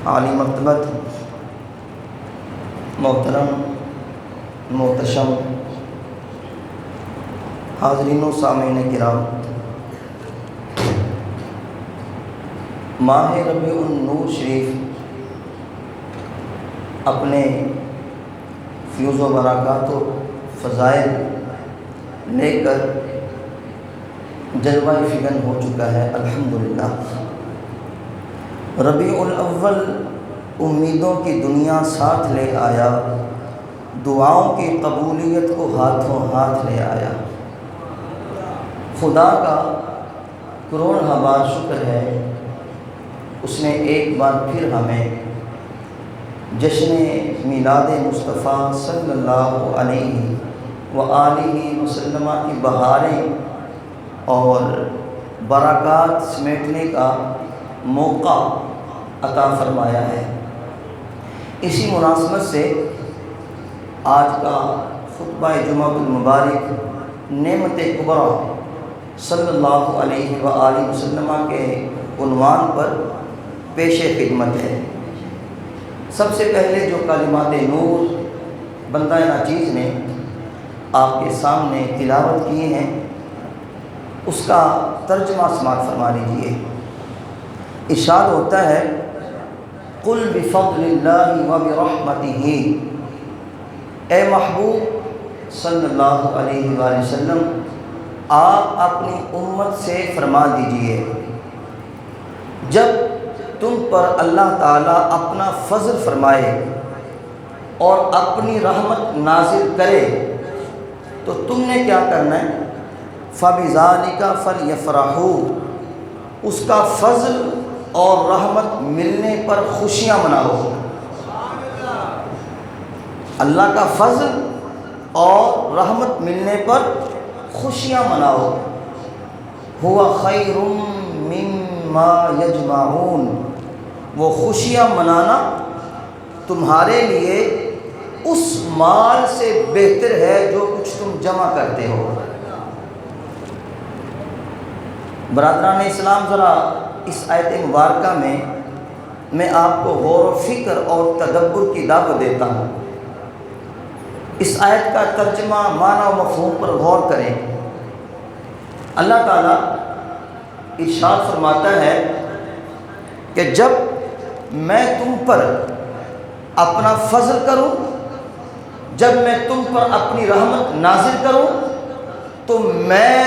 عالی مرتبت محترم محتشم حاضرین و سامعین کرام، ماہ ربیع النور شریف اپنے فیوز و برکات و فضائل لے کر جلوہ فگن ہو چکا ہے الحمدللہ۔ ربیع الاول امیدوں کی دنیا ساتھ لے آیا، دعاؤں کی قبولیت کو ہاتھوں ہاتھ لے آیا۔ خدا کا کروڑ بار شکر ہے، اس نے ایک بار پھر ہمیں جشن میلاد مصطفیٰ صلی اللہ علیہ وآلہ وسلم کی بہاریں اور برکات سمیٹنے کا موقع عطا فرمایا ہے۔ اسی مناسبت سے آج کا خطبہ جمعہ المبارک نعمت کبریٰ صلی اللہ علیہ وآلہ وسلم کے عنوان پر پیش خدمت ہے۔ سب سے پہلے جو کلمات نور بندہ ناچیز نے آپ کے سامنے تلاوت کیے ہیں، اس کا ترجمہ سماعت فرما لیجیے۔ ارشاد ہوتا ہے، قل بفضل اللہ وبرحمتہ، اے محبوب صلی اللہ علیہ وآلہ وسلم آپ اپنی امت سے فرما دیجئے، جب تم پر اللہ تعالیٰ اپنا فضل فرمائے اور اپنی رحمت نازل کرے تو تم نے کیا کرنا ہے؟ فَبِذَالِكَ فَلْيَفْرَحُوا، اس کا فضل اور رحمت ملنے پر خوشیاں مناؤ۔ اللہ کا فضل اور رحمت ملنے پر خوشیاں مناؤ۔ هُوَ خَيْرٌ مِّمَّا يَجْمَعُونَ، وہ خوشیاں منانا تمہارے لیے اس مال سے بہتر ہے جو کچھ تم جمع کرتے ہو۔ برادران اسلام، ذرا اس آیت مبارکہ میں آپ کو غور و فکر اور تدبر کی دعوت دیتا ہوں۔ اس آیت کا ترجمہ معنی و مفہوم پر غور کریں۔ اللہ تعالیٰ ارشاد فرماتا ہے کہ جب میں تم پر اپنا فضل کروں، جب میں تم پر اپنی رحمت نازل کروں تو میں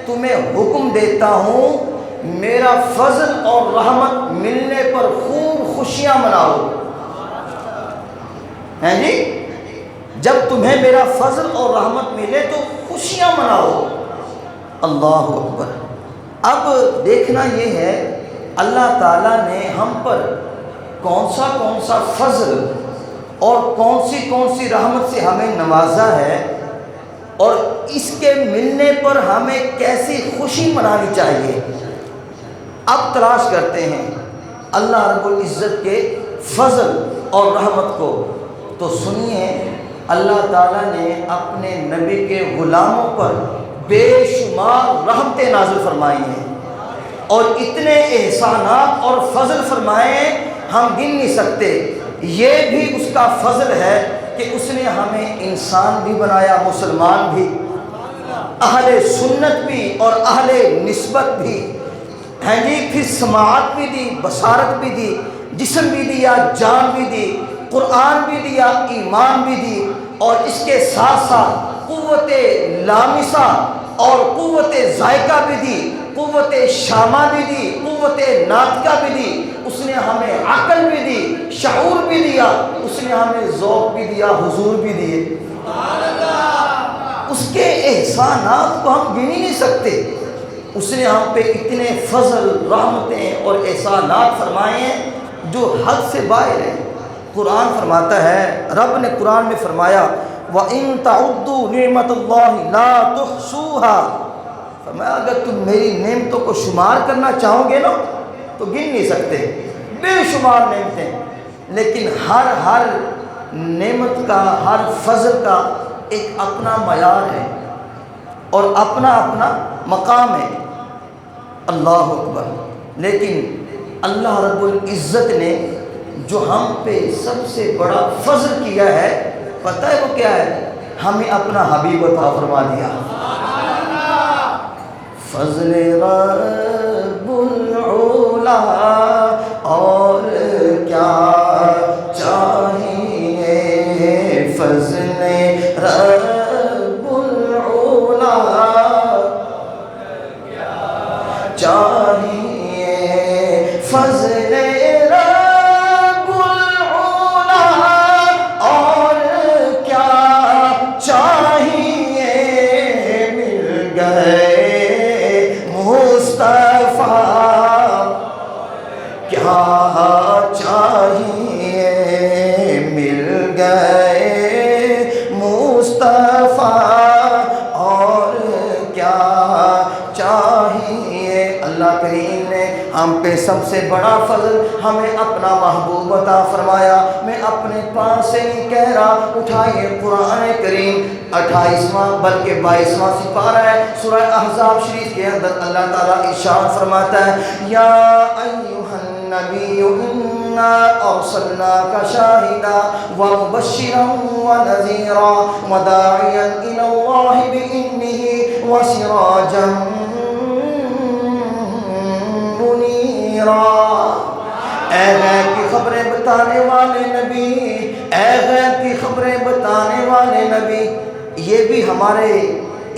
تمہیں حکم دیتا ہوں میرا فضل اور رحمت ملنے پر خوب خوشیاں مناؤ۔ ہیں جی، جب تمہیں میرا فضل اور رحمت ملے تو خوشیاں مناؤ۔ اللہ اکبر۔ اب دیکھنا یہ ہے اللہ تعالیٰ نے ہم پر کون سا فضل اور کون سی رحمت سے ہمیں نوازا ہے، اور اس کے ملنے پر ہمیں کیسی خوشی منانی چاہیے۔ اب تلاش کرتے ہیں اللہ رب العزت کے فضل اور رحمت کو۔ تو سنیے، اللہ تعالیٰ نے اپنے نبی کے غلاموں پر بے شمار رحمتیں نازل فرمائی ہیں اور اتنے احسانات اور فضل فرمائے ہیں ہم گن نہیں سکتے۔ یہ بھی اس کا فضل ہے کہ اس نے ہمیں انسان بھی بنایا، مسلمان بھی، اہل سنت بھی اور اہل نسبت بھی ہیں جی، پھر سماعت بھی دی، بصارت بھی دی، جسم بھی دیا، جان بھی دی، قرآن بھی دیا، ایمان بھی دی، اور اس کے ساتھ ساتھ قوت لامسہ اور قوت ذائقہ بھی دی، قوت شامہ بھی دی، قوت ناطقہ بھی دی، اس نے ہمیں عقل بھی دی، شعور بھی دیا، اس نے ہمیں ذوق بھی دیا، حضور بھی دیے۔ اس کے احسانات کو ہم گن ہی نہیں سکتے۔ اس نے ہم پہ اتنے فضل، رحمتیں اور احسانات فرمائے ہیں جو حد سے باہر ہیں۔ قرآن فرماتا ہے، رب نے قرآن میں فرمایا، وَإِن تَعُدُّوا نِعْمَةَ اللَّهِ لَا تُحْصُوهَا، فرمایا اگر تم میری نعمتوں کو شمار کرنا چاہو گے نا تو گن نہیں سکتے، بے شمار نعمتیں، لیکن ہر نعمت کا، ہر فضل کا ایک اپنا معیار ہے اور اپنا مقام ہے۔ اللہ اکبر۔ لیکن اللہ رب العزت نے جو ہم پہ سب سے بڑا فضل کیا ہے، پتہ ہے وہ کیا ہے؟ ہمیں اپنا حبیب عطا فرما دیا۔ فضل رب العلا اور کیا چاہیے، فضل رب العلا چاہیے، فضل رب العلا اور کیا چاہیے، مل گئے مصطفیٰ، کیا چاہیے، مل گئے مصطفیٰ اور کیا چاہیے۔ اللہ کریم نے ہم پہ سب سے بڑا فضل ہمیں اپنا محبوب عطا فرمایا۔ میں اپنے پاس سے نہیں کہہ رہا، اٹھائیے قرآن کریم 28واں بلکہ 22واں سپارہ ہے، سورہ احزاب شریف کے اندر اللہ تعالیٰ ارشاد فرماتا ہے، یا ایھا النبی انا ارسلناک شاہدا ومبشرا ونذیرا وداعیا الی اللہ باذنہ وسراجا منیرا۔ اے غیب کی خبریں بتانے والے نبی، اے غیب کی خبریں بتانے والے نبی، یہ بھی ہمارے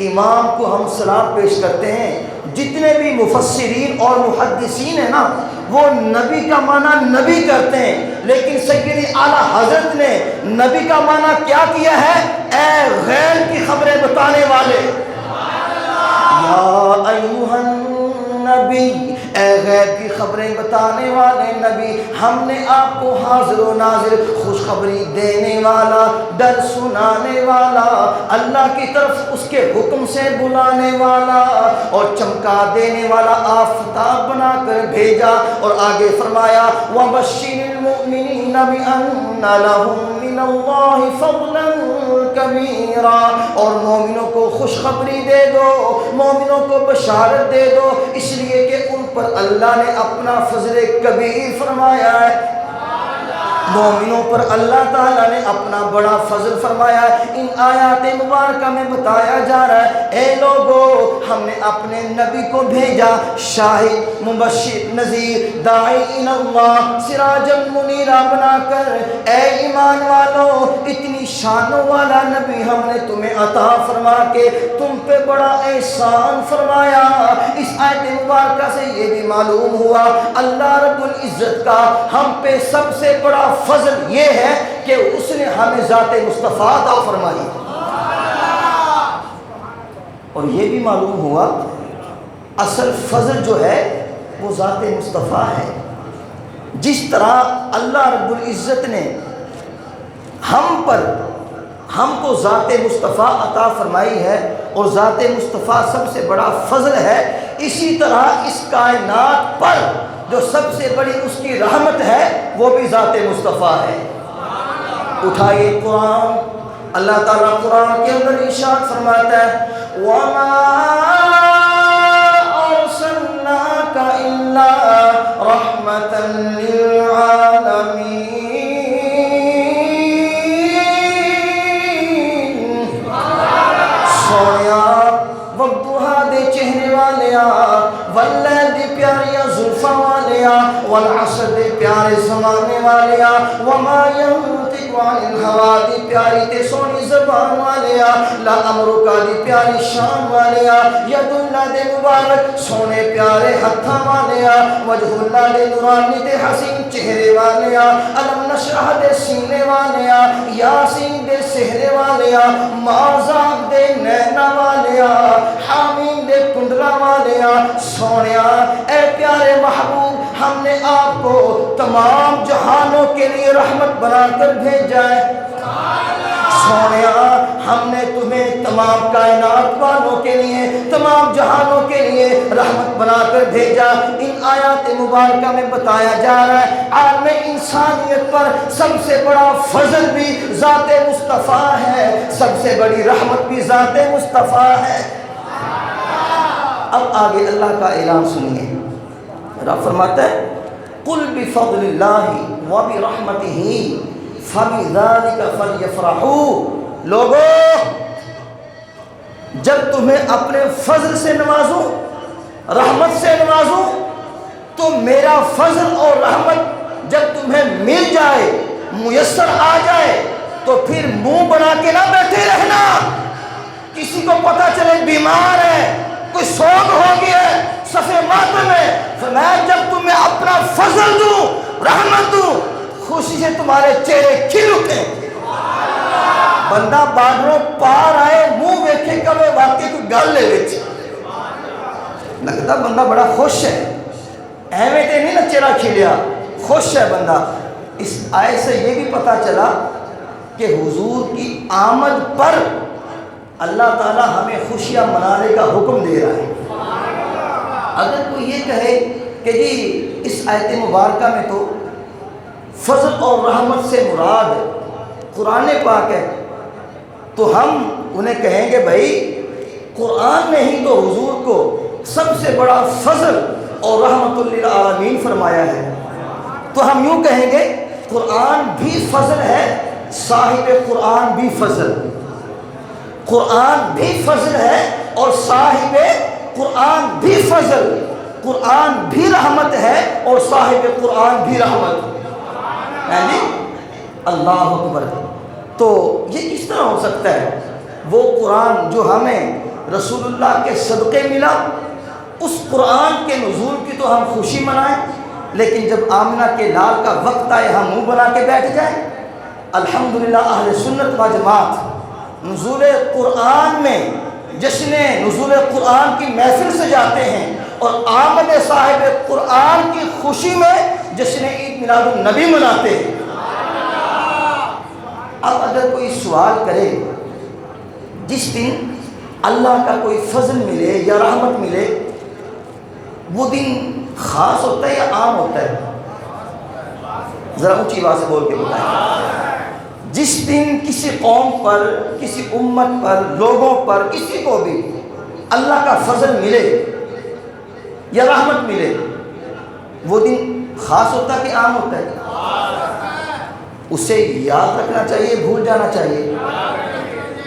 امام کو ہم سلام پیش کرتے ہیں۔ جتنے بھی مفسرین اور محدثین ہیں نا، وہ نبی کا معنی نبی کرتے ہیں، لیکن سید اعلیٰ حضرت نے نبی کا معنی کیا کیا ہے؟ اے غیب کی خبریں بتانے والے، یا ایھا النبی، اے غیب کی خبریں بتانے والے نبی، ہم نے آپ کو حاضر و ناظر، خوشخبری دینے والا، ڈر سنانے والا، اللہ کی طرف اس کے حکم سے بلانے والا اور چمکا دینے والا آفتاب بنا کر بھیجا۔ اور آگے فرمایا وَبَشِّرِ الْمُؤْمِنِينَ بِأَنَّ لَهُم مِّنَ اللَّهِ فَضْلًا كَبِيرًا، اور مومنوں کو خوشخبری دے دو، مومنوں کو بشارت دے دو، اس لیے کہ ان پر اللہ نے اپنا فضل کبیر فرمایا ہے۔ مومنوں پر اللہ تعالیٰ نے اپنا بڑا فضل فرمایا ہے۔ ان آیات مبارکہ میں بتایا جا رہا ہے، اے لوگو، ہم نے اپنے نبی کو بھیجا شاہد، مبشر، نذیر، داعی الی اللہ، سراج منیرہ بنا کر۔ اے ایمان والو، اتنی شانوں والا نبی ہم نے تمہیں عطا فرما کے تم پہ بڑا احسان فرمایا۔ اس آیت مبارکہ سے یہ بھی معلوم ہوا اللہ رب العزت کا ہم پہ سب سے بڑا فضل یہ ہے کہ اس نے ہمیں ذات مصطفیٰ عطا فرمائی۔ اور یہ بھی معلوم ہوا اصل فضل جو ہے وہ ذات مصطفیٰ ہے۔ جس طرح اللہ رب العزت نے ہم کو ذات مصطفیٰ عطا فرمائی ہے اور ذات مصطفیٰ سب سے بڑا فضل ہے، اسی طرح اس کائنات پر جو سب سے بڑی اس کی رحمت ہے وہ بھی ذات مصطفیٰ ہے۔ اٹھائیے قرآن، اللہ تعالیٰ قرآن کے اندر ارشاد فرماتا ہے وَمَا أَرْسَلْنَاكَ إِلَّا رَحْمَةً لِلْعَالَمِينَ۔ سویا وَالضُّحَىٰ دے چہرے والیا، واللیل دے پیاریا زلفاں والیا، والعصر دے پیارے زمانے والیا، وما ينطق عن الهوى دی پیاری تے سونی زبان والیا، لا امرکا دی پیاری شان والیا، ید اللہ دے مبارک سونے پیارے ہتھاں والیا، وجہ اللہ دے نورانی تے حسین چہرے والیا، علم نشرح دے سینے والیا، یاسین دے سہرے والیا، مازاق دے نینا والیا، حامین دے کنڈلا والیا۔ سونیا اے پیارے محبوب، ہم نے آپ کو تمام جہانوں کے لیے رحمت بنا کر بھیجا ہے۔ سونیا ہم نے تمہیں تمام کائنات والوں کے لیے، تمام جہانوں کے لیے رحمت بنا کر بھیجا۔ ان آیات مبارکہ میں بتایا جا رہا ہے عالم انسانیت پر سب سے بڑا فضل بھی ذات مصطفیٰ ہے، سب سے بڑی رحمت بھی ذات مصطفیٰ ہے۔ اب آگے اللہ کا اعلان سنیے، رب فرماتا ہے قل بفضل اللہ وبرحمتہ فبذلک فلیفرحوا، لوگو جب تمہیں اپنے فضل سے نوازوں، رحمت سے نوازوں، تو میرا فضل اور رحمت جب تمہیں مل جائے، میسر آ جائے، تو پھر منہ بنا کے نہ بیٹھے رہنا۔ کسی کو پتہ چلے بیمار ہے، کوئی سوگ ہو گیا ہے، صفے ماتم ہے، فرمایا جب تمہیں اپنا فضل دوں، رحمت دوں، خوشی سے تمہارے چہرے کھل اٹھیں۔ بندہ بارڈروں پار آئے، منہ ویکھے کبھی واقعی کوئی گل لے ویچے، لگتا بندہ بڑا خوش ہے، اہمیں تے نہیں نہ چہرہ کھلیا، خوش ہے بندہ۔ اس آیت سے یہ بھی پتہ چلا کہ حضور کی آمد پر اللہ تعالیٰ ہمیں خوشیاں منانے کا حکم دے رہا ہے۔ اگر کوئی یہ کہے کہ جی اس آیت مبارکہ میں تو فضل اور رحمت سے مراد قرآن پاک ہے، تو ہم انہیں کہیں گے بھائی قرآن نے ہی تو حضور کو سب سے بڑا فضل اور رحمت للعالمین فرمایا ہے، تو ہم یوں کہیں گے قرآن بھی فضل ہے، صاحب قرآن بھی فضل، قرآن بھی فضل ہے اور صاحب قرآن بھی فضل، قرآن بھی رحمت ہے اور صاحب قرآن بھی رحمت، یعنی اللہ اکبر۔ تو یہ کس طرح ہو سکتا ہے؟ وہ قرآن جو ہمیں رسول اللہ کے صدقے ملا، اس قرآن کے نزول کی تو ہم خوشی منائیں، لیکن جب آمنہ کے لال کا وقت آئے ہم منہ بنا کے بیٹھ جائیں۔ الحمدللہ اہل سنت و جماعت نزول قرآن میں جشن نزول قرآن کی محفل سے جاتے ہیں اور آمد صاحب قرآن کی خوشی میں جشن عید میلاد النبی مناتے ہیں۔ اب اگر کوئی سوال کرے جس دن اللہ کا کوئی فضل ملے یا رحمت ملے، وہ دن خاص ہوتا ہے یا عام ہوتا ہے؟ ذرا اونچی آواز سے بول کے بتائیں۔ جس دن کسی قوم پر، کسی امت پر، لوگوں پر، کسی کو بھی اللہ کا فضل ملے یا رحمت ملے، وہ دن خاص ہوتا ہے کہ عام ہوتا ہے؟ اسے یاد رکھنا چاہیے، بھول جانا چاہیے،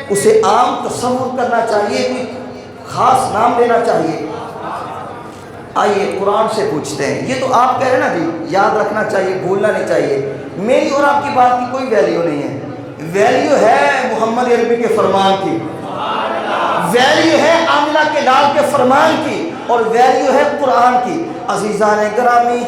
اسے عام تصور کرنا چاہیے، کوئی خاص نام لینا چاہیے؟ آئیے قرآن سے پوچھتے ہیں۔ یہ تو آپ کہہ رہے ہیں نا جی یاد رکھنا چاہیے، بھولنا نہیں چاہیے، میری اور آپ کی بات کی کوئی ویلیو نہیں ہے۔ ویلیو ہے محمد عربی کے فرمان کی، ویلیو ہے آمنہ کے لال کے فرمان کی، اور ویلیو ہے قرآن کی۔ عزیزان گرامی،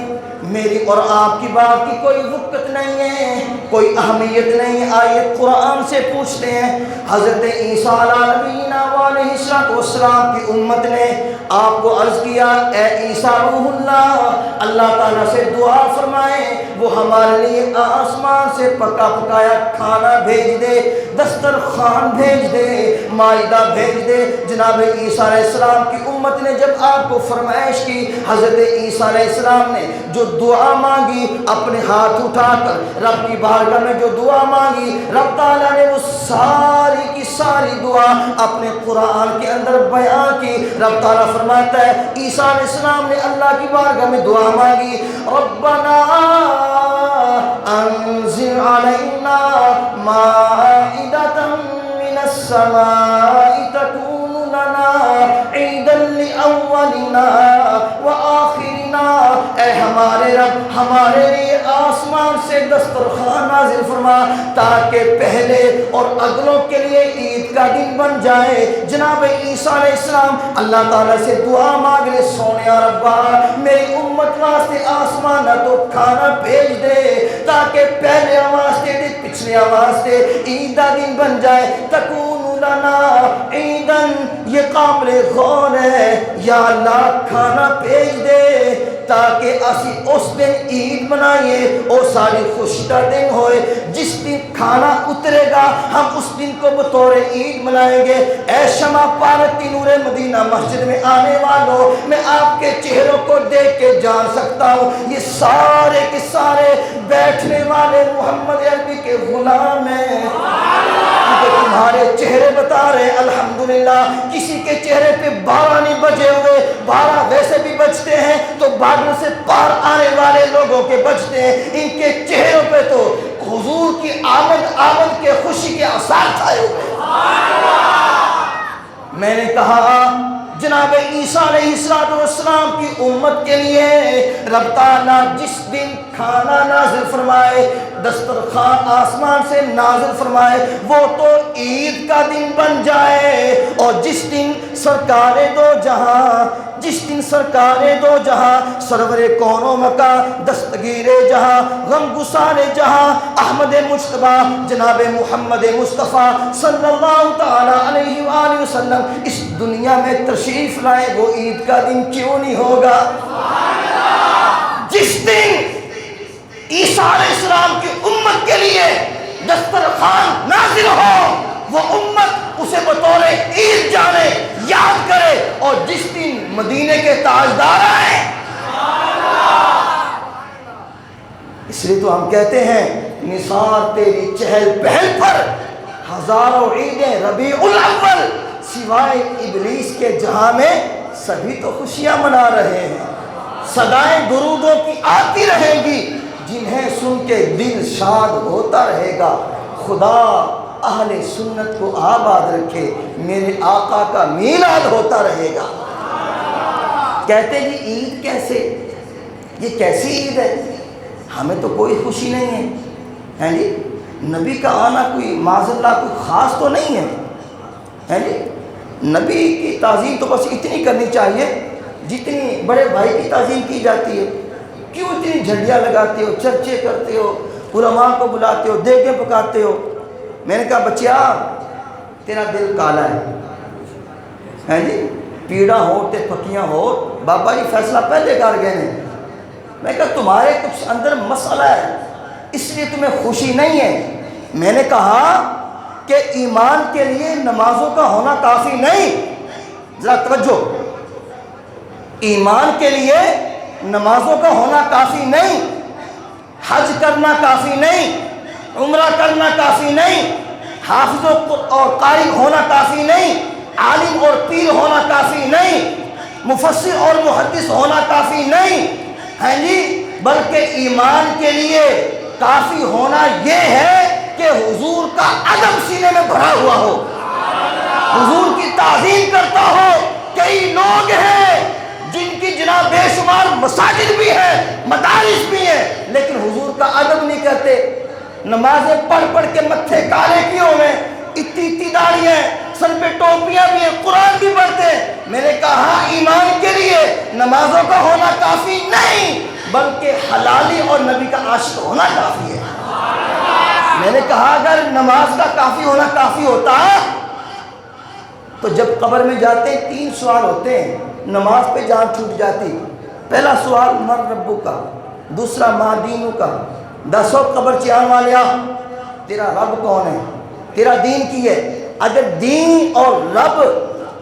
میری اور آپ کی بات کی کوئی وقت نہیں ہے، کوئی اہمیت نہیں ہے۔ آئیے قرآن سے پوچھتے ہیں۔ حضرت عیسیٰ علیہ السلام کی امت نے آپ کو عرض کیا، اے عیسیٰ روح اللہ، اللہ تعالیٰ سے دعا فرمائیں وہ ہمارے لیے آسمان سے پکا پکایا کھانا بھیج دے، دسترخوان بھیج دے، مائدہ بھیج دے۔ جناب عیسیٰ علیہ السلام کی امت نے جب آپ کو فرمائش کی، حضرت عیسیٰ علیہ السلام نے جو دعا مانگی، اپنے ہاتھ اٹھا کر رب کی بارگاہ میں جو دعا مانگی، رب تعالیٰ نے وہ ساری کی ساری دعا اپنے قرآن کے اندر بیان کی۔ رب تعالیٰ فرماتا ہے عیسیٰ علیہ السلام نے اللہ کی بارگاہ میں دعا مانگی، ربنا انزل علینا مائدۃ من السماء تکون لنا عیدا لأولنا وآخرنا، اے ہمارے رب ہمارے لیے آسمان سے دسترخوان نازل فرما تاکہ پہلے اور اگلوں کے لیے عید کا دن بن جائے۔ جناب عیسیٰ علیہ السلام اللہ تعالیٰ سے دعا مانگ رہے، سونیا ربا میری امت واسطے آسمان نہ تو کھانا بھیج دے تاکہ پہلے واسطے دے پچھلے واسطے عید کا دن بن جائے، تکون لنا عیدن، یہ قابل غور ہے، یا اللہ کھانا بھیج دے تاکہ اسی اس دن عید منائیے اور ساری خوشی کا دن ہوئے۔ جس دن کھانا اترے گا ہم اس دن کو بطور عید منائیں گے۔ اے شمع پارک کی نور مدینہ مسجد میں آنے والوں، میں آپ کے چہروں کو دیکھ کے جان سکتا ہوں یہ سارے کے سارے بیٹھنے والے محمد عربی کے غلام ہیں۔ کہ تمہارے چہرے بتا رہے ہیں الحمدللہ، کسی کے چہرے پہ 12 نہیں بجے ہوئے، 12 ویسے بھی بجتے ہیں تو بارڈر سے پار آنے والے لوگوں کے بجتے ہیں، ان کے چہروں پہ تو حضور کی آمد کے خوشی کے آثار چھائے ہوئے۔ میں نے کہا جناب عیسیٰ علیہ السلام کی امت کے لیے رب تعالیٰ جس دن کھانا نازل فرمائے، دسترخوان آسمان سے نازل فرمائے، وہ تو عید کا دن بن جائے، اور جس دن سرکار دو جہاں سرور کون و مکان دستگیر جہاں غم گسار جہاں احمد مجتبیٰ جناب محمد مصطفیٰ صلی اللہ تعالی علیہ وآلہ وسلم اس دنیا میں تشریف لائے، وہ عید کا دن کیوں نہیں ہوگا؟ جس دن عیسیٰ علیہ السلام کی امت کے لیے دسترخوان نازل ہو، وہ امت اسے بطور عید جانے، یاد کرے، اور جس دن مدینے کے تاجدار آئے۔ اس لیے تو ہم کہتے ہیں نثار تیری چہل پہل پر ہزاروں عیدیں ربیع الاول، سوائے ابلیس کے جہاں میں سبھی تو خوشیاں منا رہے ہیں، صدائیں درودوں کی آتی رہے گی، جنہیں سن کے دل شاد ہوتا رہے گا۔ خدا اہل سنت کو آباد رکھے، میرے آقا کا میلاد ہوتا رہے گا۔ کہتے جی عید کیسے، یہ کیسی عید ہے؟ ہمیں تو کوئی خوشی نہیں ہے جی، نبی کا آنا کوئی معاذ اللہ کوئی خاص تو نہیں ہے جی، نبی کی تعظیم تو بس اتنی کرنی چاہیے جتنی بڑے بھائی کی تعظیم کی جاتی ہے۔ کیوں اتنی جھنڈیاں لگاتے ہو، چرچے کرتے ہو، علماء کو بلاتے ہو، دیگیں پکاتے ہو؟ میں نے کہا بچیا تیرا دل کالا ہے جی، پیڑا ہو تے پھکیاں ہو، بابا جی فیصلہ پہلے کر گئے ہیں۔ میں کہا تمہارے کچھ اندر مسئلہ ہے، اس لیے تمہیں خوشی نہیں ہے۔ میں نے کہا کہ ایمان کے لیے نمازوں کا ہونا کافی نہیں، ذرا توجہ، ایمان کے لیے نمازوں کا ہونا کافی نہیں، حج کرنا کافی نہیں، عمرہ کرنا کافی نہیں، حافظ اور قاری ہونا کافی نہیں، عالم اور پیر ہونا کافی نہیں، مفسر اور محدث ہونا کافی نہیں ہے جی، بلکہ ایمان کے لیے کافی ہونا یہ ہے کہ حضور کا ادب سینے میں بھرا ہوا ہو، حضور کی تعظیم کرتا ہو۔ کئی لوگ ہیں جن کی جناب بے شمار مساجد بھی ہیں، مدارس بھی ہیں، لیکن حضور کا ادب نہیں کرتے، نمازیں پڑھ پڑھ کے متھے کالے کیے ہوئے، اتنی داڑیاں ہیں، سر پہ ٹوپیاں بھی ہیں، قرآن بھی پڑھتے ہیں۔ میں نے کہا ایمان کے لیے نمازوں کا ہونا کافی نہیں، بلکہ حلالی اور نبی کا عاشق ہونا کافی ہے۔ میں نے کہا اگر نماز کا کافی ہونا کافی ہوتا تو جب قبر میں جاتے ہیں 3 سوال ہوتے ہیں، نماز پہ جان چھوٹ جاتی۔ پہلا سوال من ربو کا، دوسرا ما دینو کا، دسو قبر چیان والیا تیرا رب کون ہے، تیرا دین کی ہے۔ اگر دین اور رب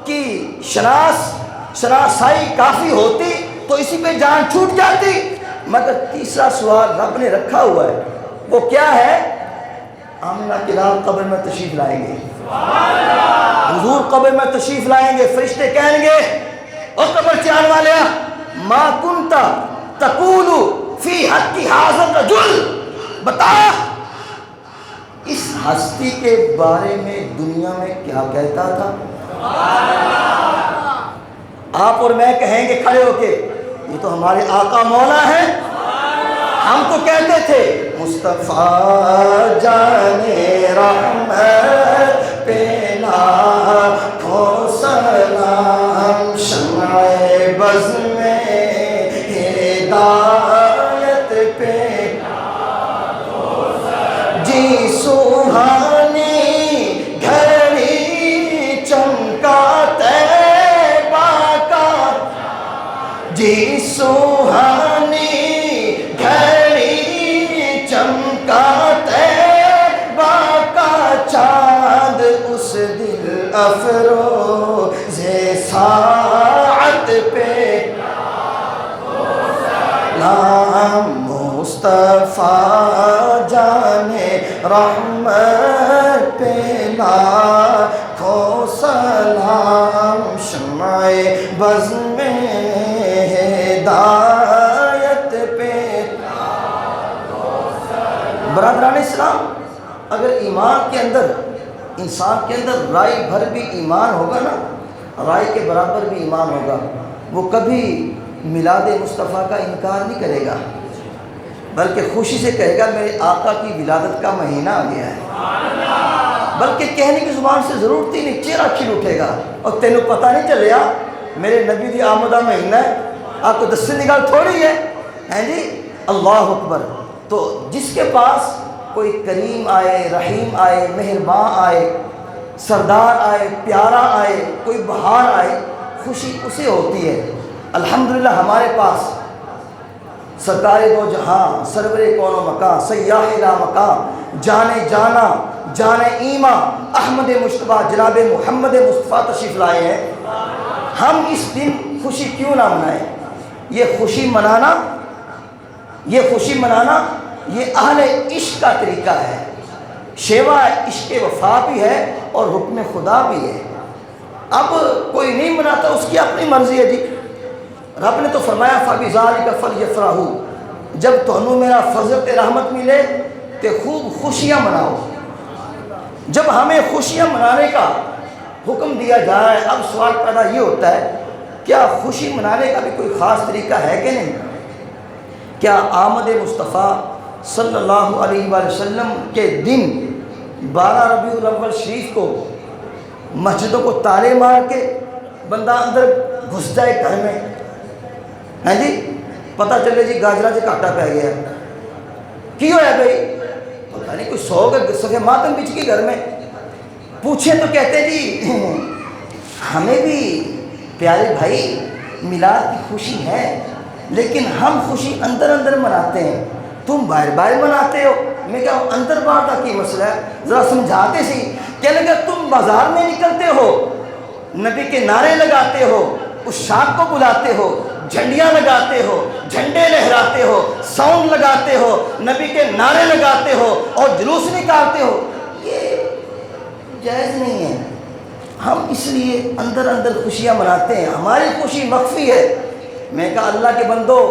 کی شناسائی کافی ہوتی تو اسی پہ جان چھوٹ جاتی، مگر تیسرا سوال رب نے رکھا ہوا ہے، وہ کیا ہے؟ آمنہ کے لال قبر میں تشریف لائیں گے، حضور قبر میں تشریف لائیں گے، فرشتے کہیں گے او قبر چان والے ما کنتا تقول فی حق ھذا الرجل، بتا اس ہستی کے بارے میں دنیا میں کیا کہتا تھا؟ آپ اور میں کہیں گے کھڑے ہو کے یہ تو ہمارے آقا مولا ہیں، ہم تو کہتے تھے مصطفیٰ جانے رحمت پہ لاکھوں سلام، شمع بز میں ہدایت پہ جی سوہانی گھڑی چمکا طیبہ کا، جی سوہانی گھڑی چمکا طیبہ کا، چاند اس دل افروز ساعت پہ نام مصطفیٰ جانے رحمت پہ لا برادران اسلام، اگر ایمان کے اندر، انسان کے اندر رائی بھر بھی ایمان ہوگا نا، رائی کے برابر بھی ایمان ہوگا، وہ کبھی میلاد مصطفیٰ کا انکار نہیں کرے گا، بلکہ خوشی سے کہے گا میرے آقا کی ولادت کا مہینہ آ گیا ہے، بلکہ کہنے کی زبان سے ضرورت ہی نہیں، چہرہ کھل اٹھے گا، اور تینوں پتہ نہیں چلیا میرے نبی دی آمدہ مہینہ ہے، آپ کو دس نگال تھوڑی ہے جی، اللہ اکبر۔ تو جس کے پاس کوئی کریم آئے، رحیم آئے، مہربان آئے، سردار آئے، پیارا آئے، کوئی بہار آئے، خوشی اسے ہوتی ہے۔ الحمدللہ ہمارے پاس سرکار دو جہاں، سرور کون و مکان، سیاح لا مکان، جانے جانا، جانے ایماں، احمد مصطفیٰ جناب محمد مصطفیٰ تشریف لائے ہیں۔ ہم اس دن خوشی کیوں نہ منائیں؟ یہ خوشی منانا، یہ اہل عشق کا طریقہ ہے، شیوا عشق وفا بھی ہے اور حکم خدا بھی ہے۔ اب کوئی نہیں مناتا، اس کی اپنی مرضی ہے جی۔ رب نے تو فرمایا فَبِذَلِكَ فَلْيَفْرَحُوا، جب تمہیں میرا فضل تے رحمت ملے تو خوب خوشیاں مناؤ۔ جب ہمیں خوشیاں منانے کا حکم دیا جائے، اب سوال پیدا یہ ہوتا ہے کیا خوشی منانے کا بھی کوئی خاص طریقہ ہے کہ نہیں؟ کیا آمد مصطفیٰ صلی اللہ علیہ وآلہ وسلم کے دن 12 ربیع الاول شریف کو مسجدوں کو تالے مار کے بندہ اندر گھس جائے گھر میں، ہیں جی، پتہ چلے جی گاجرہ سے کاٹا پہ گیا، کی ہویا بھئی؟ پتہ نہیں، کوئی سو گئے صفحہ ماتم بچ کی گھر میں، پوچھیں تو کہتے جی ہمیں بھی پیارے بھائی میلاد کی خوشی ہے، لیکن ہم خوشی اندر اندر مناتے ہیں، تم باہر باہر مناتے ہو۔ میں کہا اندر باہر کا کی مسئلہ ہے، ذرا سمجھاتے سی۔ کہنے لگا تم بازار میں نکلتے ہو، نبی کے نعرے لگاتے ہو، اس شاخ کو بلاتے ہو، جھنڈیاں لگاتے ہو، جھنڈے لہراتے ہو، ساؤنڈ لگاتے ہو، نبی کے نعرے لگاتے ہو اور جلوس نکالتے ہو، یہ جائز نہیں ہے۔ ہم اس لیے اندر اندر خوشیاں مناتے ہیں، ہماری خوشی مخفی ہے۔ میں کہا اللہ کے بندو،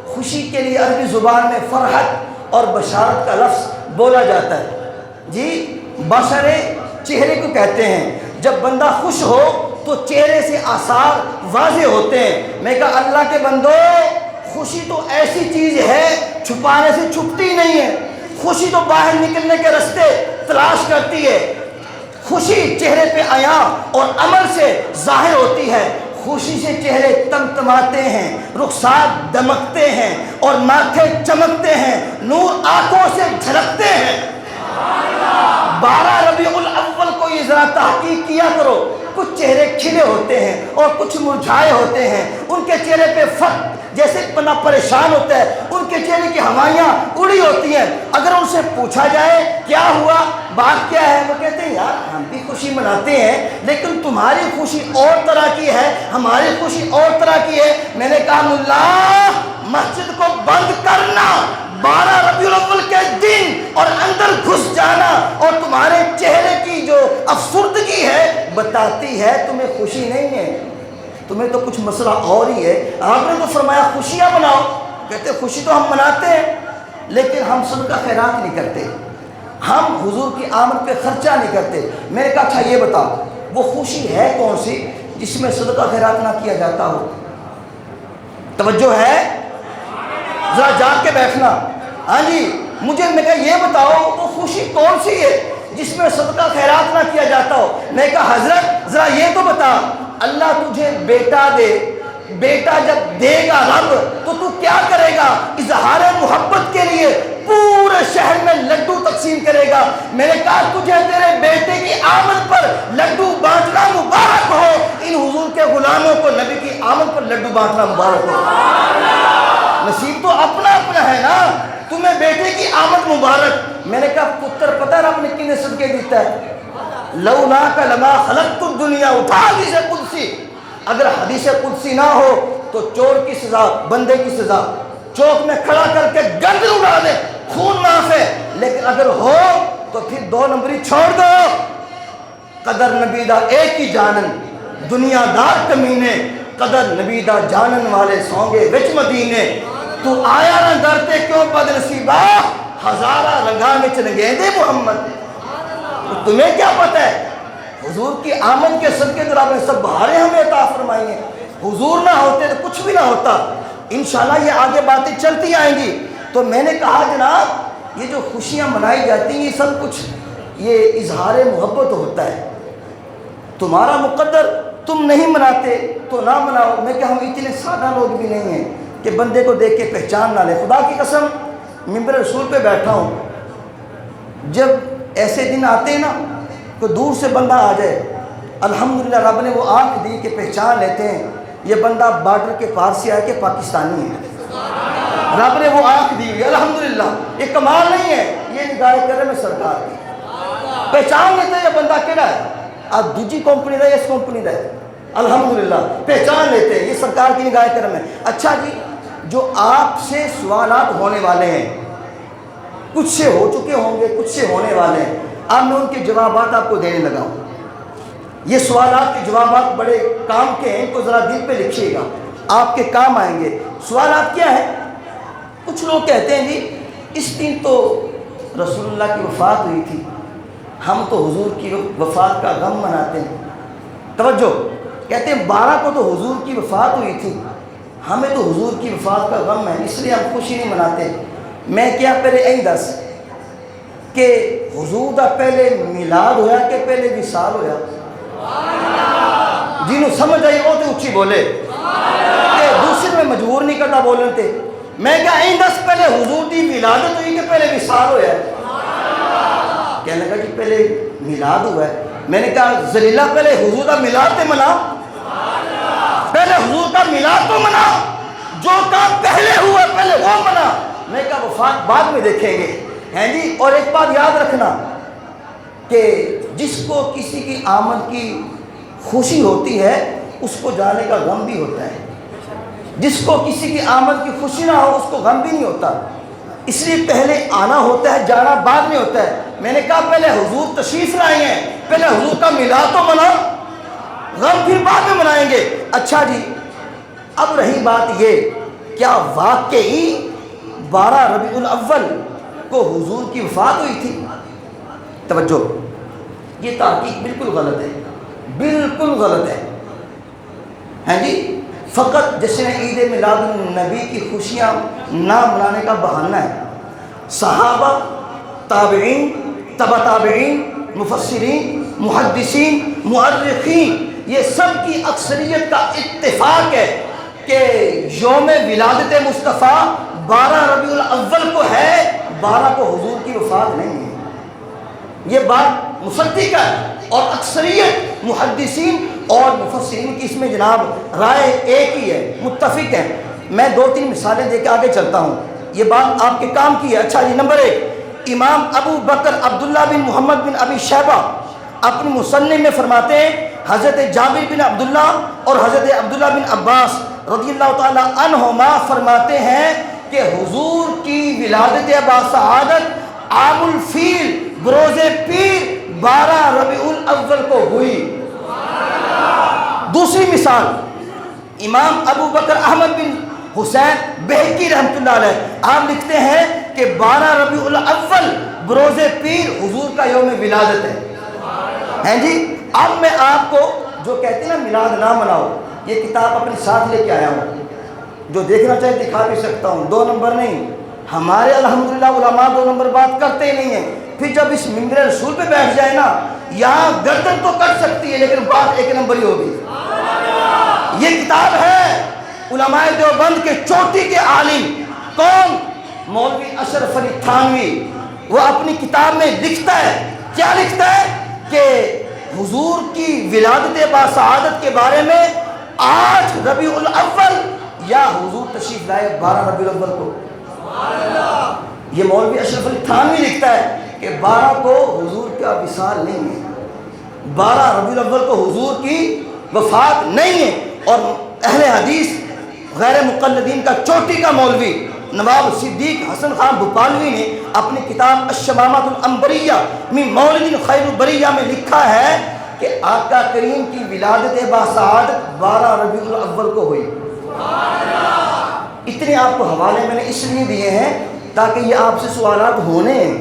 خوشی کے لیے عربی زبان میں فرحت اور بشارت کا لفظ بولا جاتا ہے جی، بشرے چہرے کو کہتے ہیں، جب بندہ خوش ہو تو چہرے سے آثار واضح ہوتے ہیں۔ میں کہا اللہ کے بندو، خوشی تو ایسی چیز ہے چھپانے سے چھپتی نہیں ہے، خوشی تو باہر نکلنے کے راستے تلاش کرتی ہے، خوشی چہرے پہ عیاں اور عمل سے ظاہر ہوتی ہے، خوشی سے چہرے تمتماتے ہیں، رخسار دمکتے ہیں اور ماتھے چمکتے ہیں، نور آنکھوں سے جھلکتے ہیں۔ 12 ربیع الاول کو یہ ذرا تحقیق کیا کرو، کچھ چہرے کھلے ہوتے ہیں اور کچھ مرجھائے ہوتے ہیں، ان کے چہرے پہ فقر جیسے بندہ پریشان ہوتا ہے، ان کے چہرے کی ہوائیاں اڑی ہوتی ہیں۔ اگر ان سے پوچھا جائے کیا ہوا، بات کیا ہے، وہ کہتے ہیں یار ہم بھی خوشی مناتے ہیں لیکن تمہاری خوشی اور طرح کی ہے، ہماری خوشی اور طرح کی ہے۔ میں نے کہا ملا، مسجد کو بند کرنا 12 ربیع الاول کے دن اور اندر گھس جانا اور تمہارے چہرے کی جو افسردگی ہے بتاتی ہے تمہیں خوشی نہیں ہے، تمہیں تو کچھ مسئلہ اور ہی ہے۔ آپ نے تو فرمایا خوشیاں مناؤ، کہتے خوشی تو ہم مناتے ہیں لیکن ہم صدقہ خیرات نہیں کرتے، ہم حضور کی آمد پہ خرچہ نہیں کرتے۔ میں نے کہا اچھا یہ بتا وہ خوشی ہے کون سی جس میں صدقہ خیرات نہ کیا جاتا ہو؟ توجہ ہے، ذرا جاگ کے بیٹھنا۔ ہاں جی، مجھے میں کہا یہ بتاؤ وہ خوشی کون سی ہے جس میں صدقہ خیرات نہ کیا جاتا ہو؟ میں کہا حضرت ذرا یہ تو بتا، اللہ تجھے بیٹا دے، بیٹا جب دے گا رب تو کیا کرے گا؟ اظہار محبت کے لیے پورے شہر میں لڈو تقسیم کرے گا۔ میں نے کہا تجھے تیرے بیٹے کی آمد پر لڈو بانٹنا مبارک ہو، ان حضور کے غلاموں کو نبی کی آمد پر لڈو بانٹنا مبارک ہو۔ نصیب تو اپنا اپنا ہے نا، تمہیں بیٹے کی آمد مبارک۔ میں نے کہا پتر پتہ رب نے کنے صدقے دیتا ہے؟ لولاک لما خلقت الدنیا، اٹھا حدیث قدسی، اگر حدیث قدسی نہ ہو تو چور کی سزا، بندے کی سزا، چوک میں کھڑا کر کے گردن اڑا دے، خون معاف ہے، لیکن اگر ہو تو پھر 2 نمبری چھوڑ دو۔ قدر نبی دا ایک ہی جانن، دنیا دار کمینے، قدر نبی دا جانن والے سونگے وچ مدینے، تو آیا نہ درتے کیوں بد نصیبا، ہزارہ رنگا میں چنگیندے محمد، تو تمہیں کیا پتہ ہے حضور کی آمد کے صدقے تو آپ نے سب بہاریں ہمیں عطا فرمائی ہیں، حضور نہ ہوتے تو کچھ بھی نہ ہوتا۔ انشاءاللہ یہ آگے باتیں چلتی آئیں گی۔ تو میں نے کہا جناب یہ جو خوشیاں منائی جاتی ہیں یہ سب کچھ یہ اظہار محبت ہوتا ہے، تمہارا مقدر تم نہیں مناتے تو نہ مناؤ۔ میں کہ ہم اتنے سادہ لوگ بھی نہیں ہیں کہ بندے کو دیکھ کے پہچان نہ لے۔ خدا کی قسم منبر رسول پہ بیٹھا ہوں، جب ایسے دن آتے ہیں نا کوئی دور سے بندہ آ جائے، الحمدللہ رب نے وہ آنکھ دی کہ پہچان لیتے ہیں یہ بندہ بارڈر کے پار سے آئے کہ پاکستانی ہے، رب نے وہ آنکھ دی ہوئی الحمدللہ۔ یہ کمال نہیں ہے، یہ نگاہ کرم ہے سرکار کی، پہچان لیتے ہیں یہ بندہ کیڑا ہے، آج دوسری کمپنی دا ہے اس کمپنی دا ہے، الحمدللہ پہچان لیتے ہیں، یہ سرکار کی نگاہ کرم ہے۔ اچھا جی، جو آپ سے سوالات ہونے والے ہیں، کچھ سے ہو چکے ہوں گے، کچھ سے ہونے والے ہیں، اب میں ان کے جوابات آپ کو دینے لگا ہوں۔ یہ سوالات کے جوابات بڑے کام کے ہیں، ان کو ذرا دل پہ لکھیے گا، آپ کے کام آئیں گے۔ سوالات کیا ہے؟ کچھ لوگ کہتے ہیں جی اس دن تو رسول اللہ کی وفات ہوئی تھی، ہم تو حضور کی وفات کا غم مناتے ہیں۔ توجہ، کہتے ہیں 12 کو تو حضور کی وفات ہوئی تھی، ہمیں تو حضور کی وفات کا غم ہے اس لیے ہم خوشی نہیں مناتے۔ میں کیا پہلے یہی دس کہ حضور دا پہلے میلاد ہویا کہ پہلے وصال ہویا؟ جنہوں سمجھ آئی وہ تو اچھی بولے، کہ دوسرے میں مجبور نہیں کرتا بولن تے۔ میں کیا یہی دس پہلے حضور دی میلادت ہوئی کہ پہلے وصال ہویا ہے؟ کہنے لگا جی پہلے میلاد ہوا ہے۔ میں نے کہا ذلیلہ پہلے حضور کا میلاد تے منا، پہلے حضور کا میلاد تو منا، جو کام پہلے ہوا پہلے وہ منا۔ میں کہا وفات بعد میں دیکھیں گے، ہیں جی۔ اور ایک بات یاد رکھنا کہ جس کو کسی کی آمد کی خوشی ہوتی ہے اس کو جانے کا غم بھی ہوتا ہے، جس کو کسی کی آمد کی خوشی نہ ہو اس کو غم بھی نہیں ہوتا، اس لیے پہلے آنا ہوتا ہے جانا بعد میں ہوتا ہے۔ میں نے کہا پہلے حضور تشریف لائے ہیں، پہلے حضور کا میلاد تو منا، غم پھر بعد میں منائیں گے۔ اچھا جی، اب رہی بات یہ کیا واقعی 12 ربیع الاول کو حضور کی وفات ہوئی تھی؟ توجہ، یہ تحقیق بالکل غلط ہے، بالکل غلط ہے، ہیں جی۔ فقط جشن عید میلاد النبی کی خوشیاں نہ منانے کا بہانہ ہے۔ صحابہ، تابعین، تبع تابعین، مفسرین، محدثین، مؤرخین، یہ سب کی اکثریت کا اتفاق ہے کہ یوم ولادت مصطفیٰ 12 ربیع الاول کو ہے، 12 کو حضور کی وفات نہیں ہے۔ یہ بات مصدق ہے، اور اکثریت محدثین اور مفسرین کی اس میں جناب رائے ایک ہی ہے، متفق ہے۔ میں 2-3 مثالیں دے کے آگے چلتا ہوں، یہ بات آپ کے کام کی ہے۔ اچھا جی، نمبر 1، امام ابو بکر عبداللہ بن محمد بن ابی شیبہ اپنی مصنف میں فرماتے ہیں حضرت جابر بن عبداللہ اور حضرت عبداللہ بن عباس رضی اللہ تعالی عنہما فرماتے ہیں کہ حضور کی ولادت باسعادت عام الفیل بروز پیر 12 ربیع الاول کو ہوئی۔ دوسری مثال، امام ابو بکر احمد بن حسین بہقی رحمۃ اللہ علیہ، آپ لکھتے ہیں کہ 12 ربیع الاول بروز پیر حضور کا یوم ولادت ہے جی۔ اب میں آپ کو جو کہتے ہیں نا میلاد نہ مناؤ، یہ کتاب اپنے ساتھ لے کے آیا ہوں، جو دیکھنا چاہے دکھا بھی سکتا ہوں، 2 نمبر نہیں، ہمارے الحمدللہ علماء 2 نمبر بات کرتے ہی نہیں ہیں۔ پھر جب اس منبر رسول پہ بیٹھ جائے نا، یہاں گردن تو کٹ سکتی ہے لیکن بات 1 نمبر ہی ہوگی۔ یہ کتاب ہے علماء دیوبند کے چوٹی کے عالم، کون؟ مولوی اشرف علی تھانوی۔ وہ اپنی کتاب میں لکھتا ہے، کیا لکھتا ہے کہ حضور کی ولادت باسعادت کے بارے میں 8 ربیع الاول یا حضور تشریف لائے 12 ربیع الاول کو۔ یہ مولوی اشرف علی تھانوی لکھتا ہے کہ 12 کو حضور کا وصال نہیں ہے، 12 ربیع الاول کو حضور کی وفات نہیں ہے۔ اور اہل حدیث غیر مقلدین کا چوٹی کا مولوی نواب صدیق حسن خان بھوپالوی نے اپنی کتاب الشمامات العنبریہ من مولد خیر البریہ میں لکھا ہے کہ آقا کریم کی ولادت باسعادت 12 ربیع الاول کو ہوئی۔ اتنے آپ کو حوالے میں نے اس لیے دیے ہیں تاکہ یہ آپ سے سوالات ہونے ہیں،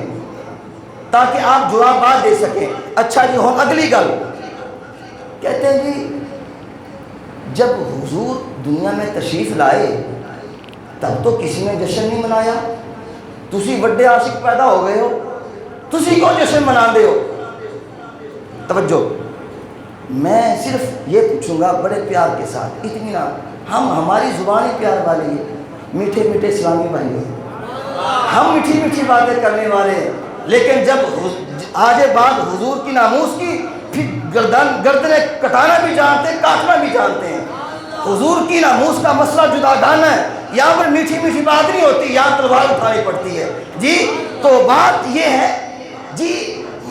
تاکہ آپ جوابات دے سکیں۔ اچھا جی، ہم اگلی گل کہتے ہیں جی جب حضور دنیا میں تشریف لائے تب تو کسی نے جشن نہیں منایا، تسی بڑے عاشق پیدا ہو گئے ہو، تسی کیوں جشن منا دے ہو؟ توجہ، میں صرف یہ پوچھوں گا بڑے پیار کے ساتھ، اطمینان، ہماری زبان ہی پیار والی ہے، میٹھے میٹھے اسلامی بھائی ہیں، ہم میٹھی میٹھی باتیں کرنے والے ہیں، لیکن جب آج بعد حضور کی ناموس کی، پھر گردنیں کٹانا بھی جانتے ہیں، کاٹنا بھی جانتے ہیں۔ حضور کی ناموس کا مسئلہ جدا گانا ہے، یہاں پر میٹھی میٹھی بات نہیں ہوتی، یہاں تلوار اٹھانی پڑتی ہے جی۔ تو بات یہ ہے جی،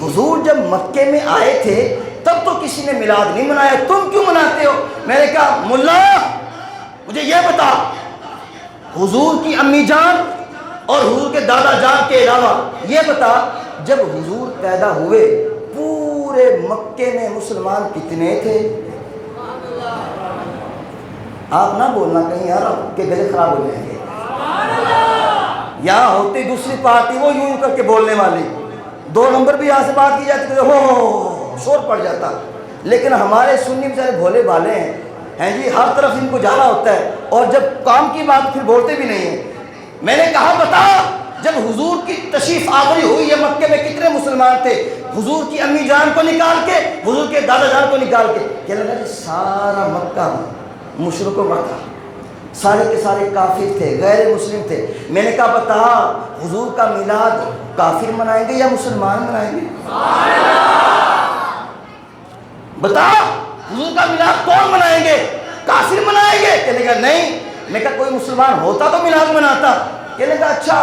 حضور جب مکے میں آئے تھے تب تو کسی نے میلاد نہیں منایا، تم کیوں مناتے ہو؟ میں نے کہا ملا مجھے یہ بتا، حضور کی امی جان اور حضور کے دادا جان کے علاوہ یہ بتا، جب حضور پیدا ہوئے پورے مکے میں مسلمان کتنے تھے؟ آپ نہ بولنا کہیں یار آپ کے گلے خراب ہو جائیں گے، یہاں ہوتی دوسری پارٹی وہ یوں کر کے بولنے والی، 2 نمبر بھی یہاں سے بات کی جاتی تو ہو شور پڑ جاتا، لیکن ہمارے سنی بیچارے بھولے بھالے ہیں جی، ہر طرف ان کو جانا ہوتا ہے، اور جب کام کی بات پھر بولتے بھی نہیں ہیں۔ میں نے کہا بتا، جب حضور کی تشریف آوری ہوئی ہے مکے میں کتنے مسلمان تھے؟ حضور کی امی جان کو نکال کے، حضور کے دادا جان کو نکال کے، کہنے لگا جی سارا مکہ مشرکوں کا تھا، سارے کے سارے کافر تھے، غیر مسلم تھے۔ میں نے کہا بتا، حضور کا میلاد کافر منائیں گے یا مسلمان منائیں گے؟ بتا، حضور کا میلاد کون منائیں گے؟ کافر منائیں گے؟ کہنے لگا نہیں۔ میں کہا کوئی مسلمان ہوتا تو میلاد مناتا۔ کہنے لگا اچھا،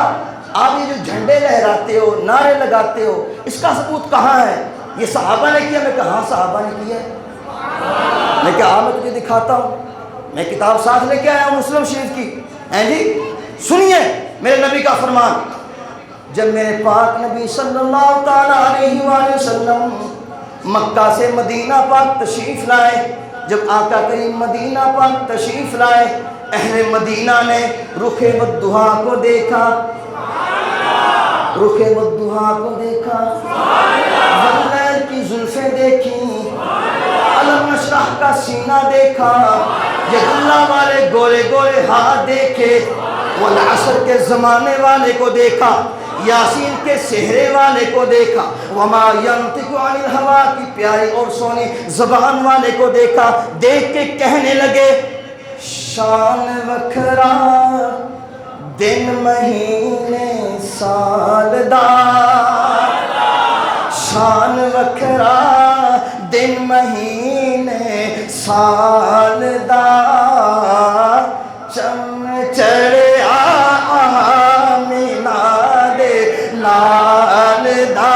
آپ یہ جو جھنڈے لہراتے ہو، نعرے لگاتے ہو، اس کا ثبوت کہاں ہے؟ یہ صحابہ نے کیا؟ میں کہا ہاں صحابہ نے کیا ہے۔ میں کہا میں تجھے دکھاتا ہوں، میں کتاب ساتھ لے کے آیا ہوں مسلم شریف کی، ہیں جی سنیے میرے نبی کا فرمان۔ جب میرے پاک نبی صلی اللہ تعالیٰ علیہ وآلہ وسلم مکہ سے مدینہ پاک تشریف لائے، جب آقا کریم مدینہ پاک تشریف لائے، اہل مدینہ نے رخ والضحیٰ کو دیکھا، رخ والضحیٰ کو دیکھا، واللیل کی زلفیں دیکھیں، علم نشرح کا سینہ دیکھا، یہ اللہ والے گورے گورے ہاتھ دیکھے، والعصر کے زمانے والے کو دیکھا، یاسین کے سہرے والے کو دیکھا، وما ینطق عن الہوا کی پیاری اور سونی زبان والے کو دیکھا۔ دیکھ کے کہنے لگے شان وکھرا دن مہینے سال دا، شان وکھرا دن مہینے سال دا، چم چڑھیا آمینہ دے لال دا،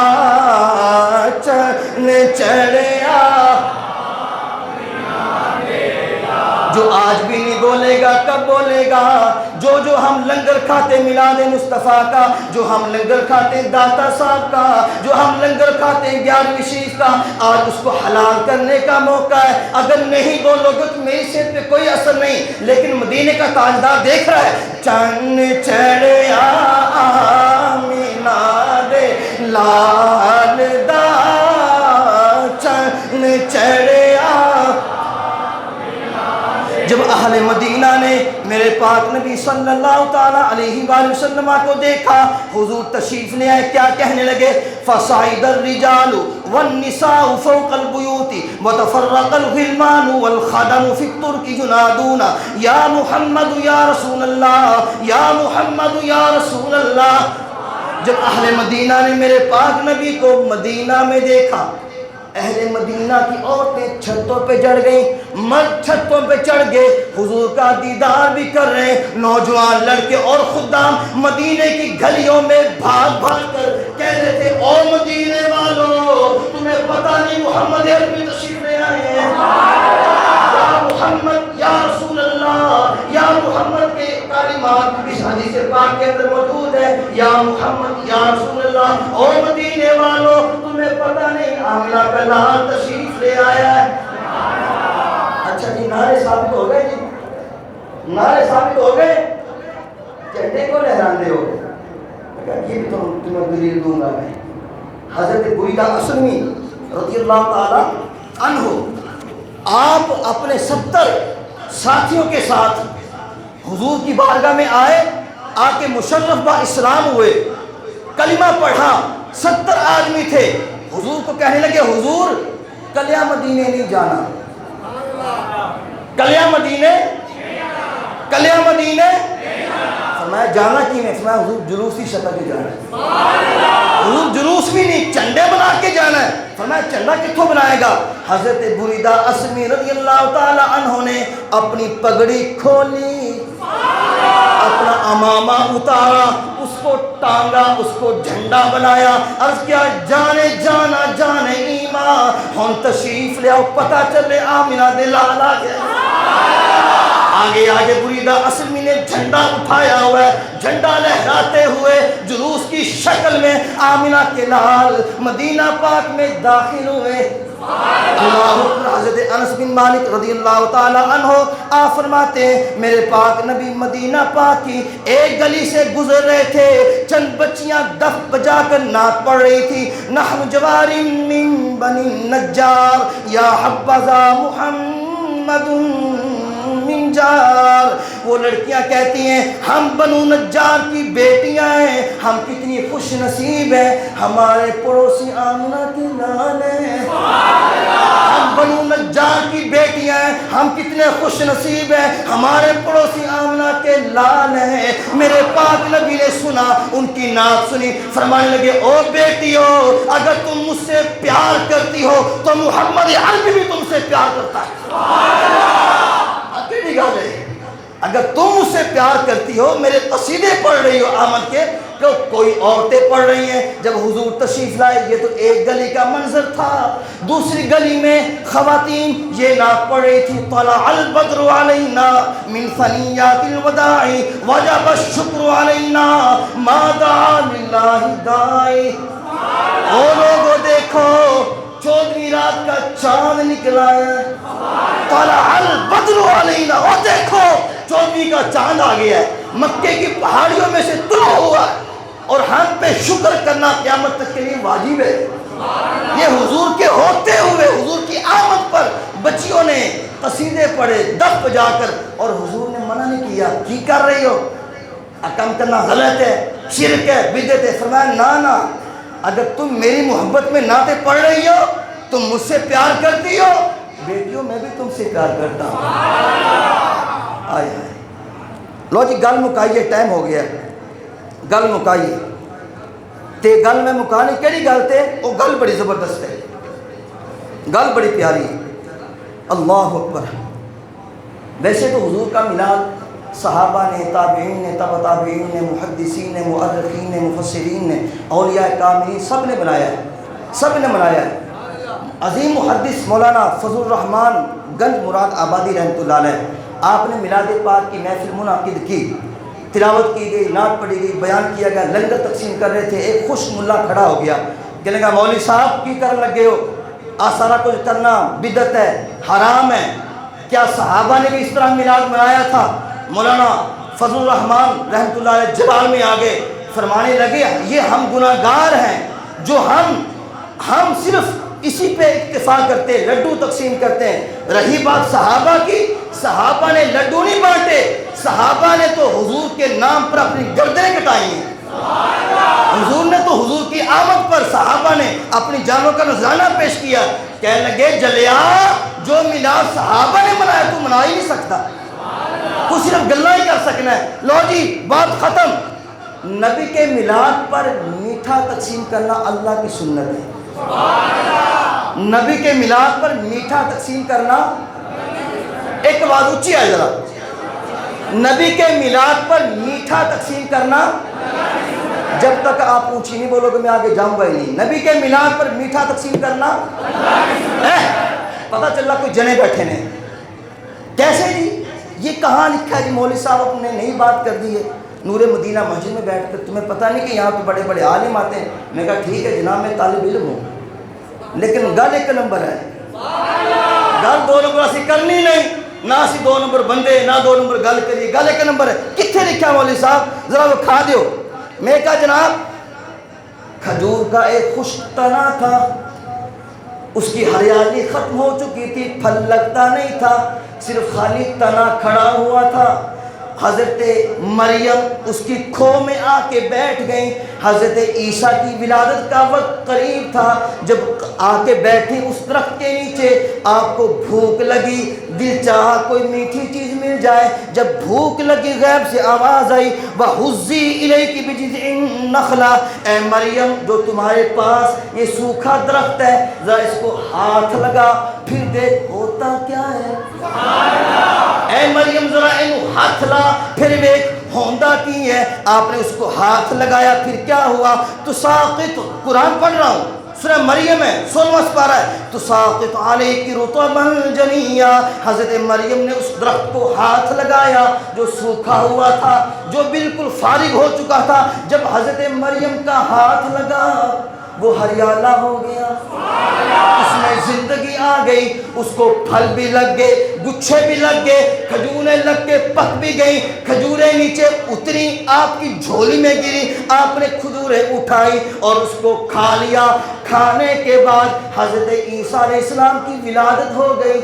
چم چڑھیا جو آج بھی نہیں بولے گا کب بولے گا؟ جو ہم لنگر کھاتے میلاد مصطفیٰ کا، جو ہم لنگر کھاتے داتا صاحب کا، جو ہم لنگر کھاتے 11ویں شریف کا، آج اس کو حلال کرنے کا موقع ہے۔ اگر نہیں بولو گے تو میری صحت پہ کوئی اثر نہیں، لیکن مدینے کا تاجدار دیکھ رہا ہے، چن چڑھیا آمینہ دے لال دا، چن چڑھیا۔ جب اہل مدینہ نے میرے پاک نبی صلی اللہ تعالیٰ علیہ وآلہ وسلم کو دیکھا، حضور تشریف لے آئے، کیا کہنے لگے؟ فَصَعِدَ الرِّجَالُ وَالنِّسَاءُ فَوْقَ الْبُيُوتِ وَتَفَرَّقَ الْغِلْمَانُ وَالْخَدَمُ فِي الطُّرْقِ يُنَادُونَ یا محمد یا رسول اللہ، یا محمد یا رسول اللہ۔ جب اہل مدینہ نے میرے پاک نبی کو مدینہ میں دیکھا، اہل مدینہ کی عورتیں چھتوں پہ چڑھ گئیں، مرد چھتوں پہ چڑھ گئے، حضور کا دیدار بھی کر رہے ہیں، نوجوان لڑکے اور خدام مدینے کی گلیوں میں بھاگ بھاگ کر کہہ رہے تھے او مدینے والوں، تمہیں پتہ نہیں محمد عربی تشریف لے آئے ہیں، یا محمد یا رسول اللہ، یا محمد کے تعلیمات اس حدیث پاک کے اندر موجود ہے، یا محمد یا رسول اللہ، او مدینے والوں تمہیں پتہ نہیں آمنہ کا لال تشریف لے آیا ہے۔ اچھا جی، نعرے ثابت ہو گئے، جی نعرے ثابت ہو گئے، جھنڈے کو لہراندے ہو، یہ بھی تمہیں دلیل دوں گا میں. حضرت بریدہ اسلمی رضی اللہ تعالی عنہ آپ اپنے 70 ساتھیوں کے ساتھ حضور کی بارگاہ میں آئے، آ کے مشرف با اسلام ہوئے، کلمہ پڑھا. 70 آدمی تھے. حضور کو کہنے لگے حضور کلیہ مدینے نہیں جانا، کلیہ مدینے، کلیہ مدینے. فرمایا جانا کی نہیں؟ فرمایا حضور جلوسی شکل کے جانا ہے. حضور جلوس بھی نہیں، چنڈے بنا کے جانا ہے. فرمایا چنڈا کتوں بنائے گا؟ حضرت بریدہ اسمی رضی اللہ تعالی عنہ نے اپنی پگڑی کھولی، اپنا امامہ اتارا، اس کو ٹانگا، اس کو جھنڈا بنایا، عرض کیا جانے جانا جانے ایمان ہون تشریف لے آؤ، پتہ چلے آمینہ دے لالا گیا. آگے آگے بریدہ اسمی نے جھنڈا اٹھایا ہوا ہے، جھنڈا لہراتے ہوئے جلوس کی شکل میں آمینہ کے لال مدینہ پاک میں داخل ہوئے. اللہ اکبر. حضرت انس بن مالک رضی اللہ تعالی عنہ آپ فرماتے ہیں میرے پاک نبی مدینہ پاک کی ایک گلی سے گزر رہے تھے، چند بچیاں دف بجا کر نعت پڑھ رہی تھی. نحن جوار من بنی النجار یا حبذا محمد من جار. وہ لڑکیاں کہتی ہیں ہم بنو نجار کی بیٹیاں ہیں، ہم کتنی خوش نصیب ہیں، ہمارے پڑوسی آمنہ کی لال ہیں. ہم بنو نجار کی بیٹیاں ہیں، ہم کتنے خوش نصیب ہیں، ہمارے پڑوسی آمنہ کے لال ہیں. میرے پاک نبی نے سنا، ان کی نعت سنی، فرمانے لگے او بیٹیو اگر تم مجھ سے پیار کرتی ہو تو محمد عربی بھی تم سے پیار کرتا ہے. اگر تم مجھ سے پیار کرتی ہو، میرے قصیدے پڑھ رہی ہو آمد کے، تو کوئی عورتیں پڑھ رہی ہیں. جب حضور تشریف لائے، یہ تو ایک گلی کا منظر تھا، دوسری گلی میں خواتین یہ نعت پڑھ رہی تھی طلع البدر علینا من ثنیات الوداع وجب الشکر علینا ما دعا للہ داعی. او لوگو دیکھو 14ویں رات کا چاند نکلا ہے، طلع البدر علینا، اور دیکھو 14ویں کا چاند آ گیا ہے، مکے کی پہاڑیوں میں سے طلوع ہوا ہے، اور ہم پہ شکر کرنا قیامت تک کے لیے واجب ہے. یہ حضور کے ہوتے ہوئے حضور کی آمد پر بچیوں نے قصیدے پڑھے دف بجا کر، اور حضور نے منع نہیں کیا کی کر رہی ہو، کم کرنا غلط ہے، شرک ہے، بدعت ہے. فرمایا نا اگر تم میری محبت میں نعتیں پڑھ رہی ہو، تم مجھ سے پیار کرتی ہو، بیٹیوں میں بھی تم سے پیار کرتا ہوں. آئے آئے لو جی گل مکائیے، ٹائم ہو گیا، گل مکائیے. تے گل میں مکانی کیڑی گل تے؟ وہ گل بڑی زبردست ہے، گل بڑی پیاری ہے. اللہ اکبر. ویسے تو حضور کا میلاد صحابہ نے، تابعین نے، تبع تابعین نے، محدثین نے، مؤرخین نے، مفسرین نے، اولیاء کاملین سب نے بنایا ہے، سب نے منایا ہے. عظیم محدث مولانا فضل الرحمن گنج مراد آبادی رحمۃ اللہ علیہ، آپ نے میلاد پاک کی محفل منعقد کی، تلاوت کی گئی، نعت پڑھی گئی، بیان کیا گیا، لنگر تقسیم کر رہے تھے. ایک خوش ملا کھڑا ہو گیا، کہنے لگا مولوی صاحب کی کرنے لگے ہو، سارا کچھ کرنا بدعت ہے، حرام ہے، کیا صحابہ نے بھی اس طرح میلاد منایا تھا؟ مولانا فضل الرحمن رحمۃ اللہ علیہ جلال میں آگے فرمانے لگے یہ ہم گناہ گار ہیں جو ہم صرف اسی پہ اکتفا کرتے، لڈو تقسیم کرتے ہیں. رہی بات صحابہ کی، صحابہ نے لڈو نہیں بانٹے، صحابہ نے تو حضور کے نام پر اپنی گردنیں کٹائی ہیں. حضور نے تو حضور کی آمد پر صحابہ نے اپنی جانوں کا نذرانہ پیش کیا. کہنے لگے جلیا جو میلاد صحابہ نے منایا تو منا ہی نہیں سکتا، تو صرف گلہ ہی کر سکنا ہے. لو جی بات ختم. نبی کے میلاد پر میٹھا تقسیم کرنا اللہ کی سنت ہے. نبی کے میلاد پر میٹھا تقسیم کرنا، ایک بات اونچی آئے ذرا، نبی کے میلاد پر میٹھا تقسیم کرنا، جب تک آپ اونچی نہیں بولو گے میں آگے جاؤں گا ہی نہیں. نبی کے میلاد پر میٹھا تقسیم کرنا، پتہ چلا کوئی جنے بیٹھے نے، کیسے جی یہ کہاں لکھا ہے جی؟ مولوی صاحب اپنے نئی بات کر دی ہے نور مدینہ مسجد میں بیٹھ کر. تمہیں پتہ نہیں کہ یہاں پہ بڑے بڑے عالم آتے ہیں؟ میں کہا ٹھیک ہے جناب میں طالب علم ہوں، لیکن گل ایک نمبر ہے، گل دو نمبر اسی کرنی نہیں، نہ اسی دو نمبر بندے، نہ دو نمبر گل کریے، گل ایک نمبر ہے. کتنے لکھا مولوی صاحب؟ ذرا وہ کھا دیو. میں کہا جناب کھجور کا ایک خشک تنا تھا، اس کی ہریالی ختم ہو چکی تھی، پھل لگتا نہیں تھا، صرف خالی تنا کھڑا ہوا تھا۔ حضرت مریم اس کی کھو میں آ کے بیٹھ گئیں۔ حضرت عیسیٰ کی ولادت کا وقت قریب تھا، جب آ کے بیٹھی اس درخت کے نیچے، آپ کو بھوک لگی، دل چاہا کوئی میٹھی چیز مل جائے۔ جب بھوک لگی غیب سے آواز آئی وَحُزِّي إِلَيْكِ بِجِذْعِ النَّخْلَةِ، اے مریم جو تمہارے پاس یہ سوکھا درخت ہے ذرا اس کو ہاتھ لگا پھر دیکھ ہوتا کیا ہے۔ اے مریم ذرا اینو ہاتھ لا پھر دیکھ ہوندا کی ہے۔ آپ نے اس کو ہاتھ لگایا، پھر کیا ہوا؟ تساقط، قرآن پڑھ رہا ہوں، سورہ مریم ہے، 16واں سپارہ ہے، تساقط علیک رطبا جنیا۔ حضرت مریم نے اس درخت کو ہاتھ لگایا جو سوکھا ہوا تھا، جو بالکل فارغ ہو چکا تھا۔ جب حضرت مریم کا ہاتھ لگا وہ ہریالہ ہو گیا، اس میں زندگی آ گئی، اس کو پھل بھی لگ گئے، گچھے بھی لگ گئے، کھجوریں لگ کے پک بھی گئی، کھجوریں نیچے اتری، آپ کی جھولی میں گری، آپ نے کھجوریں اٹھائی اور اس کو کھا لیا۔ کھانے کے بعد حضرت عیسیٰ علیہ السلام کی ولادت ہو گئی۔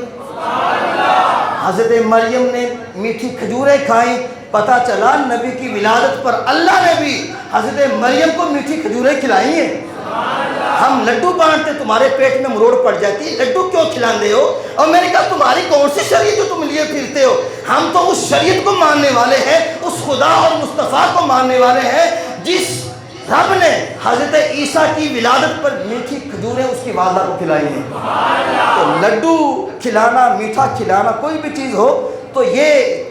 حضرت مریم نے میٹھی کھجوریں کھائیں، پتہ چلا نبی کی ولادت پر اللہ نے بھی حضرت مریم کو میٹھی کھجوریں کھلائی ہیں۔ ہم لڈو بانٹتے تمہارے پیٹ میں مروڑ پڑ جاتی، لڈو کیوں کھلاندے ہو؟ اور میں نے کہا تمہاری کون سی شریعت جو تم لیے پھرتے ہو؟ ہم تو اس شریعت کو ماننے والے ہیں، اس خدا اور مصطفیٰ کو ماننے والے ہیں جس رب نے حضرت عیسیٰ کی ولادت پر میٹھی کھجوریں اس کی والدہ کو کھلائی ہیں۔ تو لڈو کھلانا، میٹھا کھلانا، کوئی بھی چیز ہو تو یہ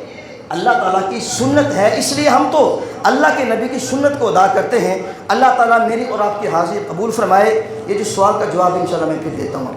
اللہ تعالیٰ کی سنت ہے، اس لیے ہم تو اللہ کے نبی کی سنت کو ادا کرتے ہیں۔ اللہ تعالیٰ میری اور آپ کی حاضری قبول فرمائے۔ یہ جو سوال کا جواب انشاءاللہ میں پھر دیتا ہوں۔